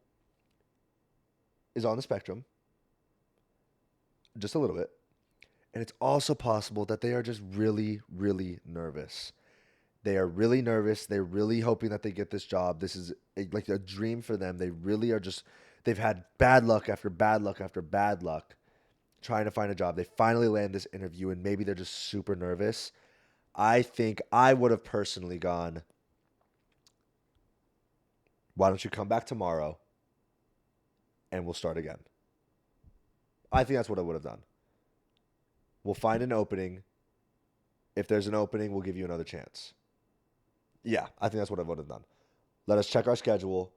Speaker 2: is on the spectrum, just a little bit. And it's also possible that they are just really, really nervous. They are really nervous. They're really hoping that they get this job. This is like a dream for them. They really are just, they've had bad luck after bad luck after bad luck trying to find a job. They finally land this interview and maybe they're just super nervous. I think I would have personally gone, "Why don't you come back tomorrow and we'll start again?" I think that's what I would have done. We'll find an opening. If there's an opening, we'll give you another chance. Yeah, I think that's what I would have done. Let us check our schedule.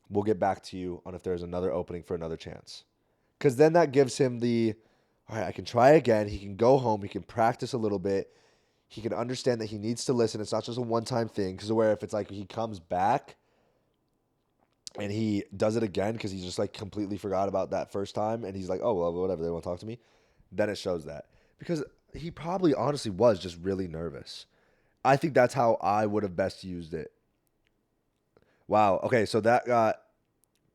Speaker 2: We'll get back to you on if there's another opening for another chance. Because then that gives him the, all right, I can try again. He can go home. He can practice a little bit. He can understand that he needs to listen. It's not just a one-time thing. Because where if it's like he comes back and he does it again because he just like completely forgot about that first time and he's like, oh, well, whatever, they won't talk to me, then it shows that. Because he probably honestly was just really nervous. I think that's how I would have best used it. Wow. Okay, so that got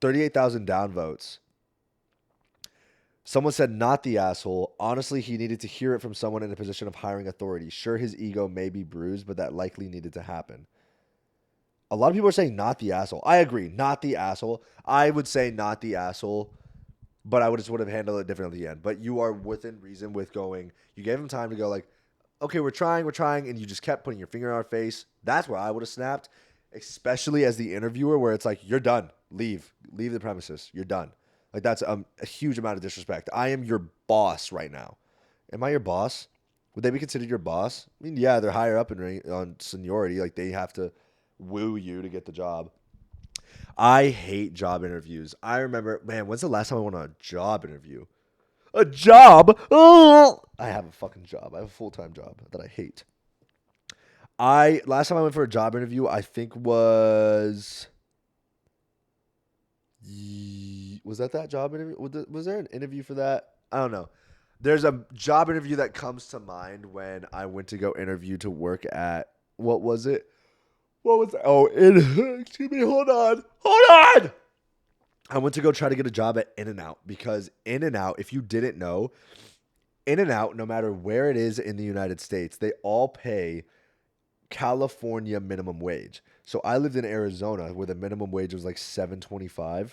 Speaker 2: 38,000 downvotes. Someone said, not the asshole. Honestly, he needed to hear it from someone in a position of hiring authority. Sure, his ego may be bruised, but that likely needed to happen. A lot of people are saying, not the asshole. I agree, not the asshole. I would say, not the asshole, but I would have handled it differently at the end. But you are within reason with going, you gave him time to go, like, okay, we're trying, and you just kept putting your finger in our face. That's where I would have snapped, especially as the interviewer, where it's like, you're done. Leave the premises. You're done. Like, that's a huge amount of disrespect. I am your boss right now. Am I your boss? Would they be considered your boss? I mean, yeah, they're higher up on seniority. Like, they have to woo you to get the job. I hate job interviews. I remember, man, when's the last time I went on a job interview? A job? Oh! I have a fucking job. I have a full-time job that I hate. Last time I went for a job interview, I think was that job interview? Was there an interview for that? I don't know. There's a job interview that comes to mind when I went to go interview to work at, what was it? What was that? Oh, excuse me, hold on. I went to go try to get a job at In-N-Out because In-N-Out, if you didn't know, In-N-Out, no matter where it is in the United States, they all pay California minimum wage. So I lived in Arizona where the minimum wage was like $7.25.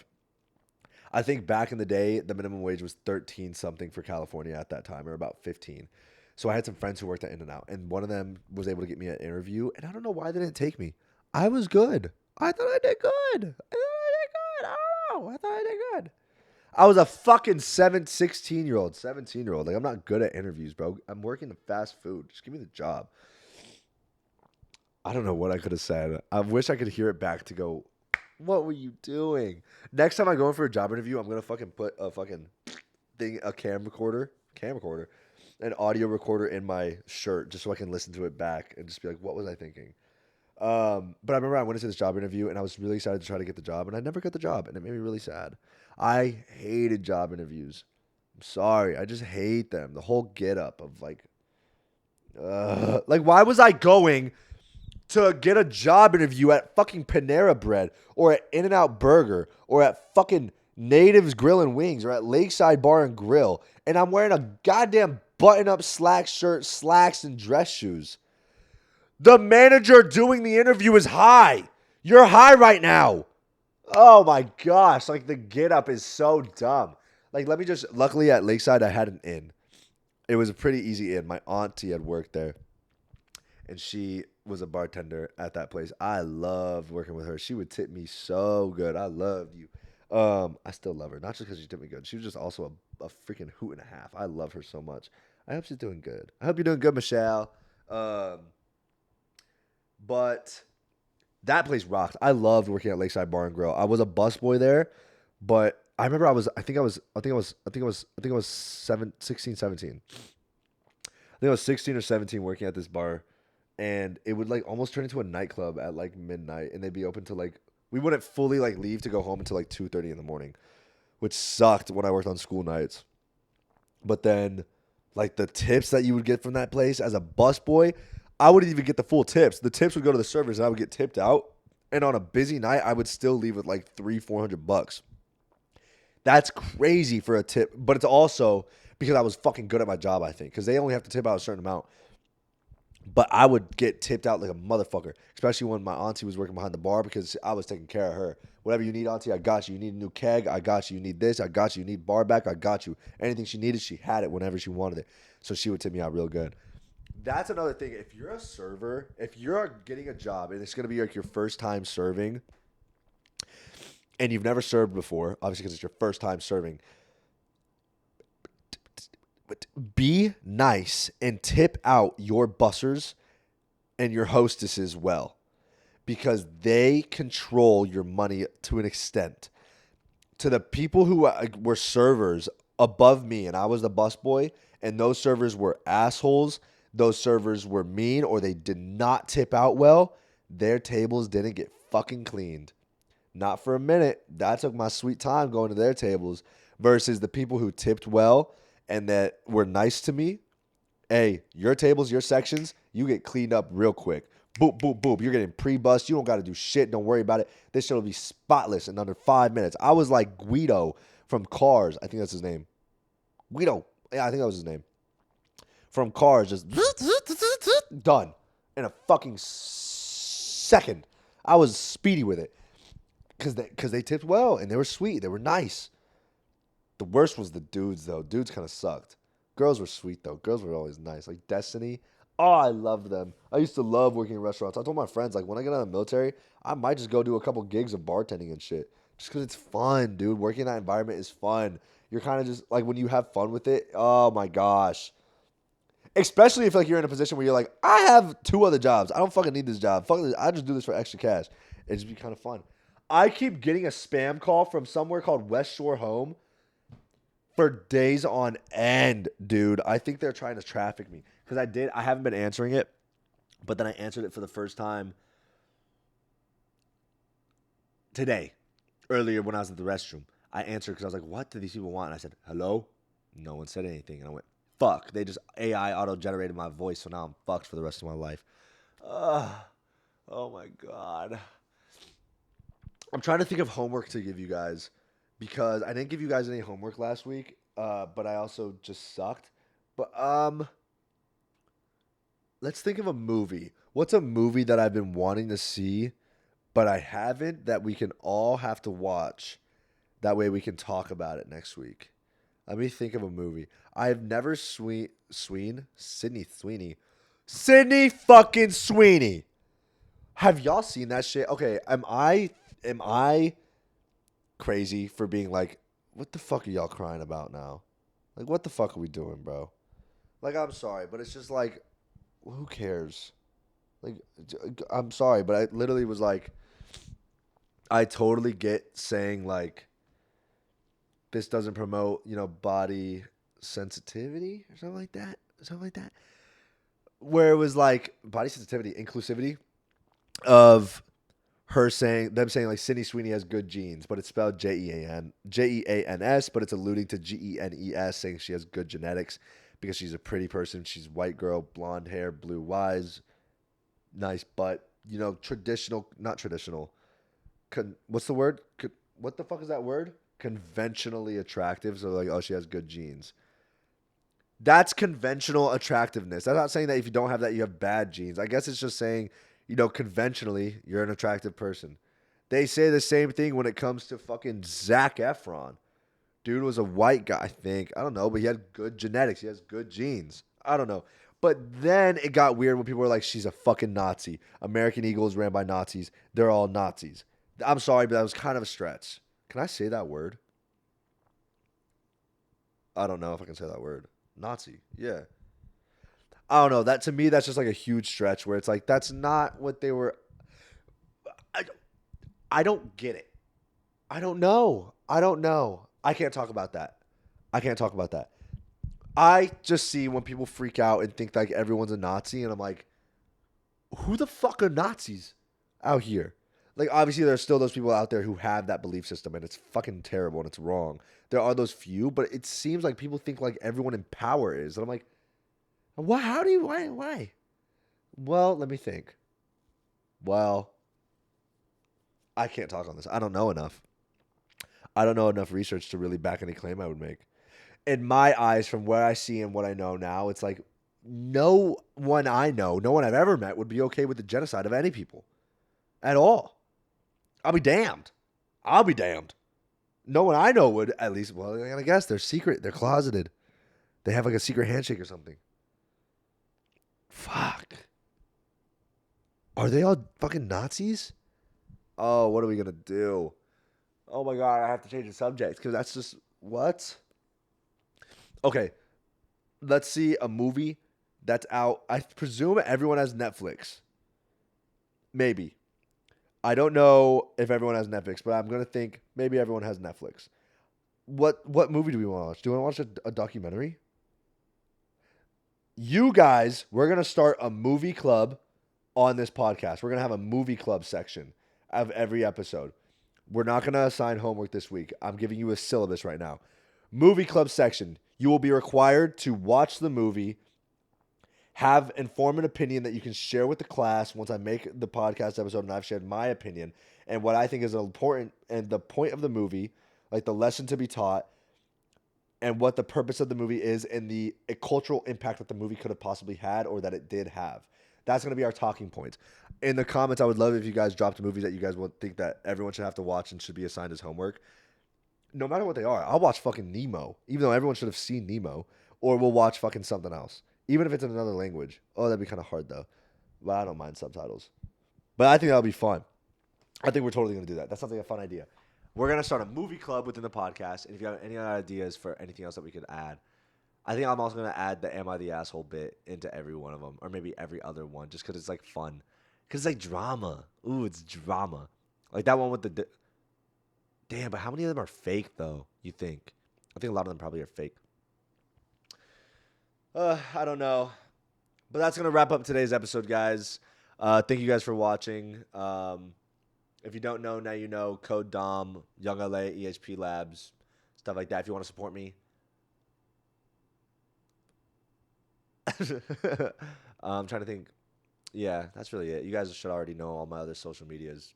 Speaker 2: I think back in the day, the minimum wage was 13 something for California at that time, or about 15. So I had some friends who worked at In-N-Out, and one of them was able to get me an interview, and I don't know why they didn't take me. I was good. I thought I did good. I don't know. I thought I did good. I was a fucking 16-year-old. Like, I'm not good at interviews, bro. I'm working in fast food. Just give me the job. I don't know what I could have said. I wish I could hear it back to go, what were you doing? Next time I go in for a job interview, I'm going to fucking put a fucking thing, a camcorder, an audio recorder in my shirt just so I can listen to it back and just be like, what was I thinking? But I remember I went into this job interview and I was really excited to try to get the job, and I never got the job, and it made me really sad. I hated job interviews. I'm sorry. I just hate them. The whole get up of like why was I going to get a job interview at fucking Panera Bread or at In-N-Out Burger or at fucking Natives Grill and Wings or at Lakeside Bar and Grill, and I'm wearing a goddamn button-up slack shirt, slacks, and dress shoes? The manager doing the interview is high. You're high right now. Oh my gosh. Like, the get up is so dumb. Like, luckily at Lakeside, I had an inn. It was a pretty easy inn. My auntie had worked there, and she was a bartender at that place. I loved working with her. She would tip me so good. I loved you. I still love her. Not just because she tipped me good. She was just also a freaking hoot and a half. I love her so much. I hope she's doing good. I hope you're doing good, Michelle. But that place rocked. I loved working at Lakeside Bar and Grill. I was a busboy there, but I remember I think I was 16, 17. I think I was 16 or 17 working at this bar, and it would like almost turn into a nightclub at like midnight, and they'd be open to like, we wouldn't fully like leave to go home until like 2:30 in the morning, which sucked when I worked on school nights. But then like the tips that you would get from that place as a busboy, I wouldn't even get the full tips. The tips would go to the servers, and I would get tipped out. And on a busy night, I would still leave with like $300-400. That's crazy for a tip, but it's also because I was fucking good at my job, I think, because they only have to tip out a certain amount. But I would get tipped out like a motherfucker, especially when my auntie was working behind the bar, because I was taking care of her. Whatever you need, auntie, I got you. You need a new keg, I got you. You need this, I got you. You need bar back, I got you. Anything she needed, she had it whenever she wanted it. So she would tip me out real good. That's another thing. If you're a server, if you're getting a job and it's going to be like your first time serving and you've never served before, obviously because it's your first time serving, be nice and tip out your bussers and your hostesses well, because they control your money to an extent. To the people who were servers, above me and I was the busboy and those servers were assholes, those servers were mean or they did not tip out well, their tables didn't get fucking cleaned. Not for a minute. That took my sweet time going to their tables versus the people who tipped well and that were nice to me. Hey, your tables, your sections, you get cleaned up real quick. Boop, boop, boop. You're getting pre-bust. You don't got to do shit. Don't worry about it. This shit will be spotless in under 5 minutes. I was like Guido from Cars. I think that's his name. Guido. Yeah, I think that was his name. From Cars, just done in a fucking second. I was speedy with it because they tipped well and they were sweet. They were nice. The worst was the dudes, though. Dudes kind of sucked. Girls were sweet, though. Girls were always nice. Like Destiny. Oh, I loved them. I used to love working in restaurants. I told my friends, like, when I get out of the military, I might just go do a couple gigs of bartending and shit. Just because it's fun, dude. Working in that environment is fun. You're kind of just, like, when you have fun with it, oh, my gosh. Especially if, like, you're in a position where you're like, I have 2 other jobs. I don't fucking need this job. Fuck this. I just do this for extra cash. It'd just be kind of fun. I keep getting a spam call from somewhere called West Shore Home for days on end, dude. I think they're trying to traffic me. Because I haven't been answering it. But then I answered it for the first time today. Earlier when I was at the restroom. I answered because I was like, what do these people want? And I said, hello? No one said anything. And I went, fuck. They just AI auto-generated my voice. So now I'm fucked for the rest of my life. Oh my God. I'm trying to think of homework to give you guys. Because I didn't give you guys any homework last week, but I also just sucked. But let's think of a movie. What's a movie that I've been wanting to see, but I haven't, that we can all have to watch? That way we can talk about it next week. Let me think of a movie. I have never Sydney fucking Sweeney. Have y'all seen that shit? Okay, am I crazy for being like, what the fuck are y'all crying about now? Like, what the fuck are we doing, bro? Like, I'm sorry, but it's just like, who cares? Like, I'm sorry, but I literally was like, I totally get saying like, this doesn't promote, body sensitivity or something like that. Where it was like body sensitivity, inclusivity of them saying like Sydney Sweeney has good genes, but it's spelled Jeans, but it's alluding to Genes, saying she has good genetics because she's a pretty person. She's a white girl, blonde hair, blue eyes, nice butt. Traditional, not traditional. What's the word? What the fuck is that word? Conventionally attractive. So like, oh, she has good genes. That's conventional attractiveness. I'm not saying that if you don't have that, you have bad genes. I guess it's just saying, conventionally, you're an attractive person. They say the same thing when it comes to fucking Zac Efron. Dude was a white guy, I think. I don't know, but he had good genetics. He has good genes. I don't know. But then it got weird when people were like, she's a fucking Nazi. American Eagle is ran by Nazis. They're all Nazis. I'm sorry, but that was kind of a stretch. Can I say that word? I don't know if I can say that word. Nazi. Yeah. I don't know. That to me, that's just like a huge stretch where it's like, that's not what they were. I don't get it. I don't know. I can't talk about that. I just see when people freak out and think like everyone's a Nazi, and I'm like, who the fuck are Nazis out here? Like, obviously, there are still those people out there who have that belief system, and it's fucking terrible and it's wrong. There are those few, but it seems like people think like everyone in power is. And I'm like, what? Why? Well, let me think. Well, I can't talk on this. I don't know enough. I don't know enough research to really back any claim I would make. In my eyes, from what I see and what I know now, it's like no one I know, no one I've ever met would be okay with the genocide of any people at all. I'll be damned. No one I know would, at least. Well, I guess they're secret. They're closeted. They have like a secret handshake or something. Fuck. Are they all fucking Nazis? Oh, what are we going to do? Oh my God, I have to change the subject because that's just, what? Okay, let's see a movie that's out. I presume everyone has Netflix. Maybe. I don't know if everyone has Netflix, but I'm going to think maybe everyone has Netflix. what movie do we want to watch? Do we want to watch a documentary? You guys, we're gonna start a movie club on this podcast. We're gonna have a movie club section of every episode. We're not gonna assign homework this week. I'm giving you a syllabus right now. Movie club section. You will be required to watch the movie, have informed opinion that you can share with the class once I make the podcast episode and I've shared my opinion and what I think is important and the point of the movie, like the lesson to be taught, and what the purpose of the movie is and the cultural impact that the movie could have possibly had or that it did have. That's going to be our talking points. In the comments, I would love if you guys dropped movies that you guys would think that everyone should have to watch and should be assigned as homework. No matter what they are, I'll watch fucking Nemo, even though everyone should have seen Nemo, or we'll watch fucking something else, even if it's in another language. Oh, that'd be kind of hard though, but I don't mind subtitles. But I think that'll be fun. I think we're totally going to do that. That sounds like a fun idea. We're going to start a movie club within the podcast. And if you have any other ideas for anything else that we could add, I think I'm also going to add the Am I the Asshole bit into every one of them. Or maybe every other one, just because it's like fun. Because it's like drama. Ooh, it's drama. Like that one with the... Damn, but how many of them are fake, though, you think? I think a lot of them probably are fake. I don't know. But that's going to wrap up today's episode, guys. Thank you guys for watching. If you don't know, now you know. Code DOM, Young LA, EHP Labs, stuff like that. If you want to support me. I'm trying to think. Yeah, that's really it. You guys should already know all my other social medias.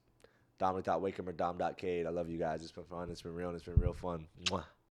Speaker 2: Dominic.Wakeham or Dom.Cade. I love you guys. It's been fun. It's been real. And it's been real fun. Mwah.